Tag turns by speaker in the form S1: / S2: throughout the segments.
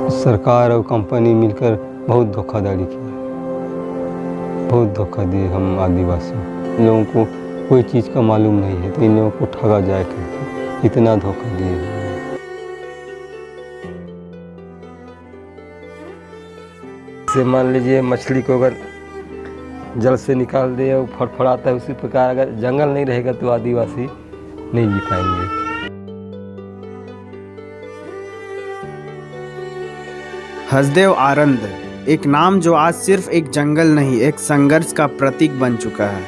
S1: सरकार और कंपनी मिलकर बहुत धोखाधड़ी की है, बहुत धोखा दिए हम आदिवासी लोगों को। कोई चीज़ का मालूम नहीं है तो इन लोगों को ठगा जाए कैसे, इतना धोखा दिए हैं। से मान लीजिए मछली को अगर जल से निकाल दे और फड़फड़ाता है, उसी प्रकार अगर जंगल नहीं रहेगा तो आदिवासी नहीं जी पाएंगे।
S2: हसदेव आनंद, एक नाम जो आज सिर्फ एक जंगल नहीं, एक संघर्ष का प्रतीक बन चुका है।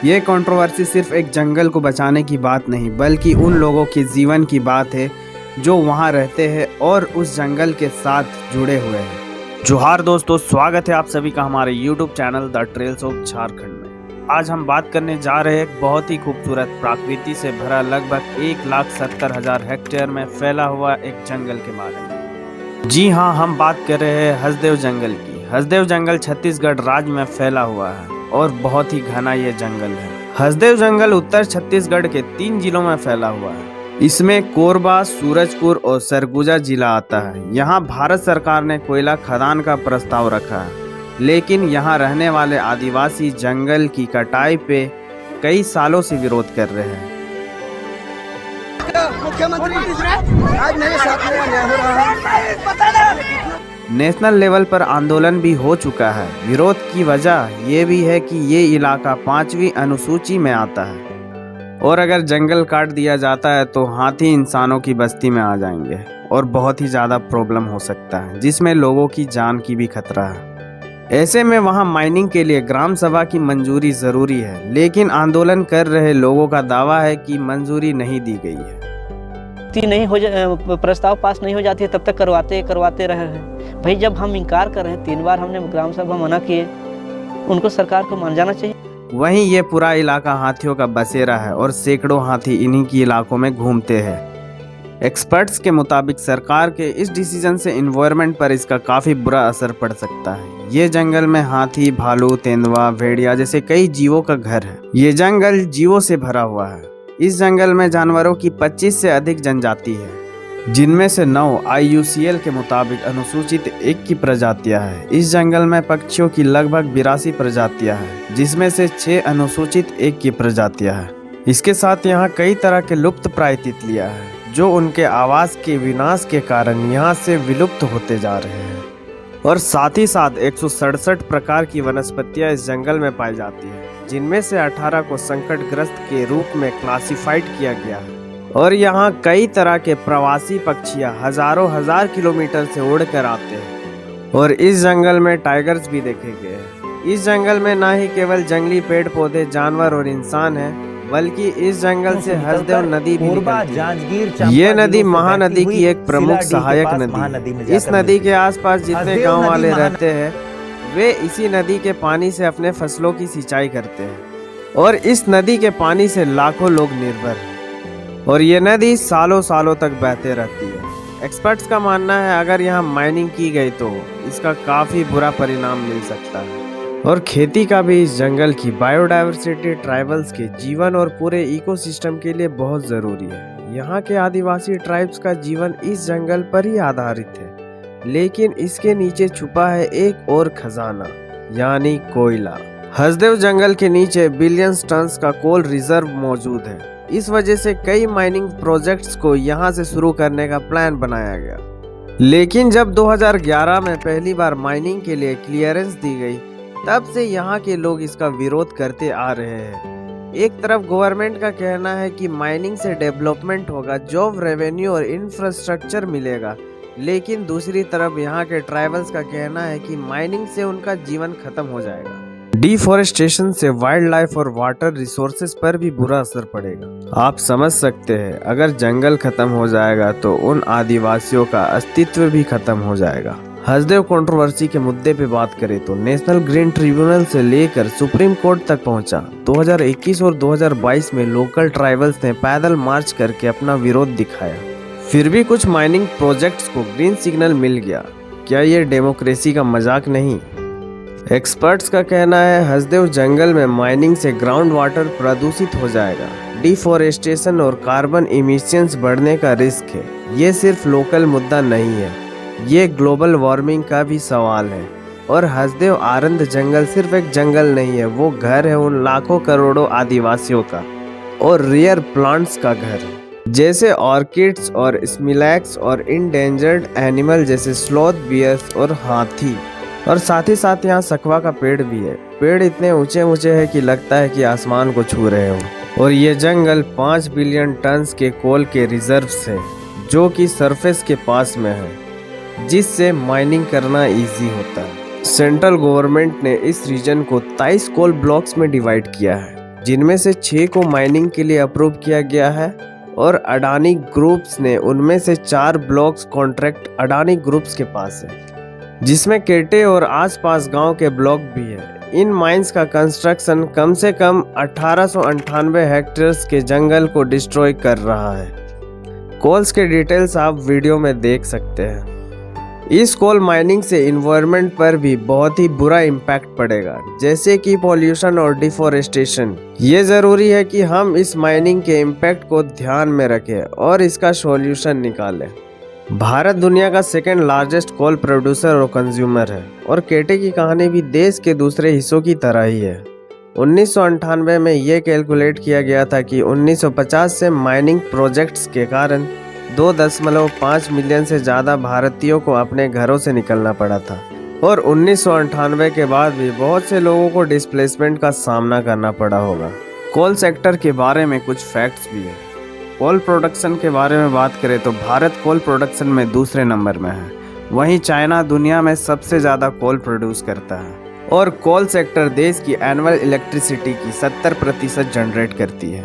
S2: ये कंट्रोवर्सी सिर्फ एक जंगल को बचाने की बात नहीं, बल्कि उन लोगों के जीवन की बात है जो वहाँ रहते हैं और उस जंगल के साथ जुड़े हुए हैं। जोहार दोस्तों, स्वागत है आप सभी का हमारे YouTube channel the trails of Jharkhand में। आज हम बात करने जा रहे हैं एक बहुत ही खूबसूरत प्रकृति से भरा लगभग 1,70,000 हेक्टेयर में फैला हुआ एक जंगल के बारे में। जी हाँ, हम बात कर रहे हैं हसदेव जंगल की। हसदेव जंगल छत्तीसगढ़ राज्य में फैला हुआ है और बहुत ही घना ये जंगल है। हसदेव जंगल उत्तर छत्तीसगढ़ के 3 जिलों में फैला हुआ है। इसमें कोरबा, सूरजपुर और सरगुजा जिला आता है। यहाँ भारत सरकार ने कोयला खदान का प्रस्ताव रखा है, लेकिन यहाँ रहने वाले आदिवासी जंगल की कटाई पे कई सालों से विरोध कर रहे हैं।
S3: मुख्यमंत्री आज मेरे साथ में अन्याय हो रहा है।
S2: नेशनल लेवल पर आंदोलन भी हो चुका है। विरोध की वजह ये भी है कि ये इलाका 5वीं अनुसूची में आता है और अगर जंगल काट दिया जाता है तो हाथी इंसानों की बस्ती में आ जाएंगे और बहुत ही ज़्यादा प्रॉब्लम हो सकता है, जिसमें लोगों की जान की भी खतरा है। ऐसे में वहाँ माइनिंग के लिए ग्राम सभा की मंजूरी ज़रूरी है, लेकिन आंदोलन कर रहे लोगों का दावा है कि मंजूरी नहीं दी गई है।
S4: नहीं हो प्रस्ताव पास नहीं हो जाती है तब तक करवाते रहे हैं। भाई जब हम इनकार कर रहे हैं, 3 बार हमने ग्राम सभा मना किए, उनको सरकार को मान जाना चाहिए।
S2: वहीं ये पूरा इलाका हाथियों का बसेरा है और सैकड़ों हाथी इन्हीं की इलाकों में घूमते हैं। एक्सपर्ट्स के मुताबिक सरकार के इस डिसीजन से एनवायरनमेंट पर इसका काफ़ी बुरा असर पड़ सकता है। ये जंगल में हाथी, भालू, तेंदुआ, भेड़िया जैसे कई जीवों का घर है। ये जंगल जीवों से भरा हुआ है। इस जंगल में जानवरों की 25 से अधिक जनजाति है, जिनमें से 9 IUCN के मुताबिक अनुसूचित 1 की प्रजातियां हैं। इस जंगल में पक्षियों की लगभग 82 प्रजातियां हैं, जिसमें से 6 अनुसूचित 1 की प्रजातियां हैं। इसके साथ यहाँ कई तरह के लुप्त प्राय तितलियां हैं, जो उनके आवास के विनाश के कारण यहाँ से विलुप्त होते जा रहे हैं। और साथ ही साथ 167 प्रकार की वनस्पतियाँ इस जंगल में पाई जाती है, जिनमें से 18 को संकटग्रस्त के रूप में क्लासिफाइड किया गया है। और यहाँ कई तरह के प्रवासी पक्षियाँ हजार किलोमीटर से उड़कर आते हैं। और इस जंगल में टाइगर्स भी देखे गए हैं। इस जंगल में न ही केवल जंगली पेड़ पौधे, जानवर और इंसान हैं, बल्कि इस जंगल से हसदेव नदी भी निकलती है। ये नदी महानदी की एक प्रमुख सहायक नदी है। इस नदी के आसपास जितने गांव वाले रहते हैं, वे इसी नदी के पानी से अपने फसलों की सिंचाई करते हैं और इस नदी के पानी से लाखों लोग निर्भर हैं। और ये नदी सालों सालों तक बहते रहती है। एक्सपर्ट्स का मानना है अगर यहाँ माइनिंग की गई तो इसका काफ़ी बुरा परिणाम मिल सकता है। और खेती का भी इस जंगल की बायोडायवर्सिटी, ट्राइबल्स के जीवन और पूरे इकोसिस्टम के लिए बहुत ज़रूरी है। यहाँ के आदिवासी ट्राइब्स का जीवन इस जंगल पर ही आधारित है, लेकिन इसके नीचे छुपा है एक और खजाना, यानी कोयला। हसदेव जंगल के नीचे बिलियंस टन्स का कोल रिजर्व मौजूद है। इस वजह से कई माइनिंग प्रोजेक्ट्स को यहाँ से शुरू करने का प्लान बनाया गया। लेकिन जब 2011 में पहली बार माइनिंग के लिए क्लियरेंस दी गई, तब से यहाँ के लोग इसका विरोध करते आ रहे हैं। एक तरफ गवर्नमेंट का कहना है कि माइनिंग से डेवलपमेंट होगा, जॉब, रेवेन्यू और इंफ्रास्ट्रक्चर मिलेगा, लेकिन दूसरी तरफ यहाँ के ट्राइबल्स का कहना है कि माइनिंग से उनका जीवन खत्म हो जाएगा। डिफॉरेस्टेशन से वाइल्ड लाइफ और वाटर रिसोर्सेज पर भी बुरा असर पड़ेगा। आप समझ सकते हैं, अगर जंगल खत्म हो जाएगा तो उन आदिवासियों का अस्तित्व भी खत्म हो जाएगा। हसदेव कंट्रोवर्सी के मुद्दे पे बात करें तो नेशनल ग्रीन ट्रिब्यूनल से लेकर सुप्रीम कोर्ट तक पहुंचा। 2021 और 2022 में लोकल ट्राइबल्स ने पैदल मार्च करके अपना विरोध दिखाया। फिर भी कुछ माइनिंग प्रोजेक्ट्स को ग्रीन सिग्नल मिल गया। क्या ये डेमोक्रेसी का मजाक नहीं? एक्सपर्ट्स का कहना है हसदेव जंगल में माइनिंग से ग्राउंड वाटर प्रदूषित हो जाएगा, डिफॉरेस्टेशन और कार्बन इमिशंस बढ़ने का रिस्क है। ये सिर्फ लोकल मुद्दा नहीं है, ये ग्लोबल वार्मिंग का भी सवाल है। और हसदेव आनंद जंगल सिर्फ एक जंगल नहीं है, वो घर है उन लाखों करोड़ों आदिवासियों का और रेयर प्लांट्स का घर है, जैसे ऑर्किड्स और स्मिलैक्स और इंडेंजर्ड एनिमल जैसे स्लॉथ, बियर्स और हाथी। और साथ ही साथ यहाँ सकवा का पेड़ भी है। पेड़ इतने ऊंचे ऊंचे हैं कि लगता है कि आसमान को छू रहे हो। और ये जंगल 5 बिलियन टन्स के कोल के रिजर्व्स है जो कि सरफेस के पास में है, जिससे माइनिंग करना इजी होता है। सेंट्रल गवर्नमेंट ने इस रीजन को 23 कोल ब्लॉक्स में डिवाइड किया है, जिनमें से 6 को माइनिंग के लिए अप्रूव किया गया है और अडानी ग्रुप्स ने उनमें से 4 ब्लॉक्स कॉन्ट्रैक्ट अडानी ग्रुप्स के पास है, जिसमें केटे और आसपास गांव के ब्लॉक भी है। इन माइंस का कंस्ट्रक्शन कम से कम 1898 हेक्टेयर्स के जंगल को डिस्ट्रॉय कर रहा है। कोल्स के डिटेल्स आप वीडियो में देख सकते हैं। इस कोल माइनिंग से इन्वायरमेंट पर भी बहुत ही बुरा इम्पैक्ट पड़ेगा, जैसे कि पॉल्यूशन और डिफोरेस्टेशन। ये ज़रूरी है कि हम इस माइनिंग के इम्पैक्ट को ध्यान में रखें और इसका सॉल्यूशन निकालें। भारत दुनिया का सेकेंड लार्जेस्ट कोल प्रोड्यूसर और कंज्यूमर है और केटे की कहानी भी देश के दूसरे हिस्सों की तरह ही है। 1998 में ये कैलकुलेट किया गया था कि 1950 से माइनिंग प्रोजेक्ट्स के कारण 2.5 मिलियन से ज़्यादा भारतीयों को अपने घरों से निकलना पड़ा था और 1998 के बाद भी बहुत से लोगों को डिस्प्लेसमेंट का सामना करना पड़ा होगा। कोल सेक्टर के बारे में कुछ फैक्ट्स भी है। कोल प्रोडक्शन के बारे में बात करें तो भारत कोल प्रोडक्शन में दूसरे नंबर में है। वहीं चाइना दुनिया में सबसे ज़्यादा कोल प्रोड्यूस करता है और कोल सेक्टर देश की एनुअल इलेक्ट्रिसिटी की 70% जनरेट करती है।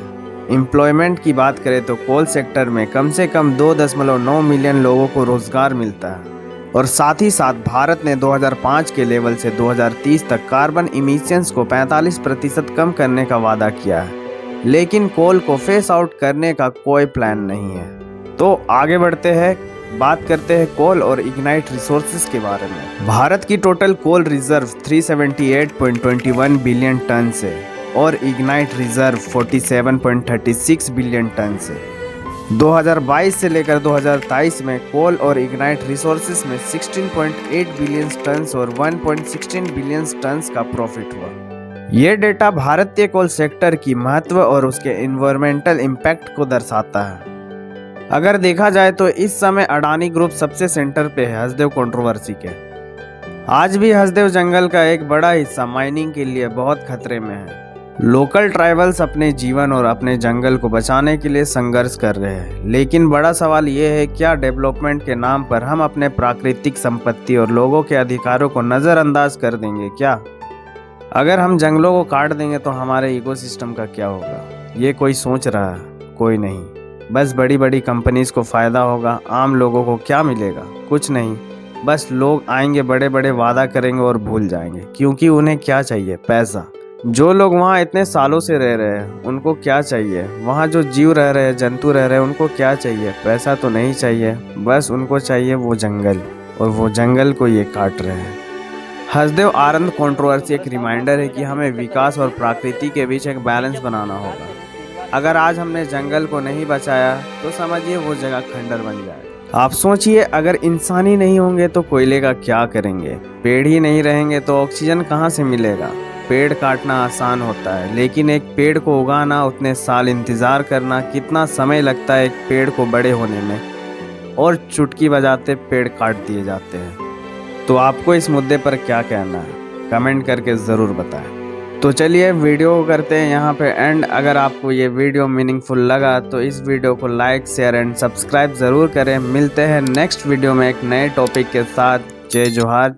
S2: एम्प्लॉयमेंट की बात करें तो कोल सेक्टर में कम से कम 2.9 मिलियन लोगों को रोजगार मिलता है और साथ ही साथ भारत ने 2005 के लेवल से 2030 तक कार्बन इमिशंस को 45% कम करने का वादा किया है, लेकिन कोल को फेस आउट करने का कोई प्लान नहीं है। तो आगे बढ़ते हैं, बात करते हैं कोल और इग्नाइट रिसोर्सेज के बारे में। भारत की total coal reserve 378.21 billion ton है और इग्नाइट रिजर्व 47.36 बिलियन टन से 2022 से लेकर 2023 में कोल और इग्नाइट रिसोर्सेज में 16.8 बिलियन टन और 1.16 बिलियन टन का प्रॉफिट हुआ। ये डेटा भारतीय कोल सेक्टर की महत्व और उसके एनवायरमेंटल इम्पैक्ट को दर्शाता है। अगर देखा जाए तो इस समय अडानी ग्रुप सबसे सेंटर पे है हसदेव कंट्रोवर्सी के। आज भी हसदेव जंगल का एक बड़ा हिस्सा माइनिंग के लिए बहुत खतरे में है। लोकल ट्राइबल्स अपने जीवन और अपने जंगल को बचाने के लिए संघर्ष कर रहे हैं, लेकिन बड़ा सवाल ये है क्या डेवलपमेंट के नाम पर हम अपने प्राकृतिक संपत्ति और लोगों के अधिकारों को नज़रअंदाज कर देंगे क्या? अगर हम जंगलों को काट देंगे तो हमारे इकोसिस्टम का क्या होगा? ये कोई सोच रहा है? कोई नहीं। बस बड़ी बड़ी कंपनीज को फ़ायदा होगा, आम लोगों को क्या मिलेगा? कुछ नहीं। बस लोग आएंगे, बड़े बड़े वादा करेंगे और भूल जाएंगे, क्योंकि उन्हें क्या चाहिए? पैसा। जो लोग वहाँ इतने सालों से रह रहे हैं उनको क्या चाहिए? वहाँ जो जीव रह रहे हैं, जंतु रह रहे हैं, उनको क्या चाहिए? पैसा तो नहीं चाहिए, बस उनको चाहिए वो जंगल, और वो जंगल को ये काट रहे हैं। हसदेव आनंद कंट्रोवर्सी एक रिमाइंडर है कि हमें विकास और प्रकृति के बीच एक बैलेंस बनाना होगा। अगर आज हमने जंगल को नहीं बचाया तो समझिए वो जगह खंडर बन जाएगा। आप सोचिए, अगर इंसान ही नहीं होंगे तो कोयले का क्या करेंगे? पेड़ ही नहीं रहेंगे तो ऑक्सीजन कहाँ से मिलेगा? पेड़ काटना आसान होता है, लेकिन एक पेड़ को उगाना, उतने साल इंतज़ार करना, कितना समय लगता है एक पेड़ को बड़े होने में, और चुटकी बजाते पेड़ काट दिए जाते हैं। तो आपको इस मुद्दे पर क्या कहना है? कमेंट करके ज़रूर बताएं। तो चलिए वीडियो को करते हैं यहाँ पे एंड। अगर आपको ये वीडियो मीनिंगफुल लगा तो इस वीडियो को लाइक, शेयर एंड सब्सक्राइब ज़रूर करें। मिलते हैं नेक्स्ट वीडियो में एक नए टॉपिक के साथ। जय जोहार,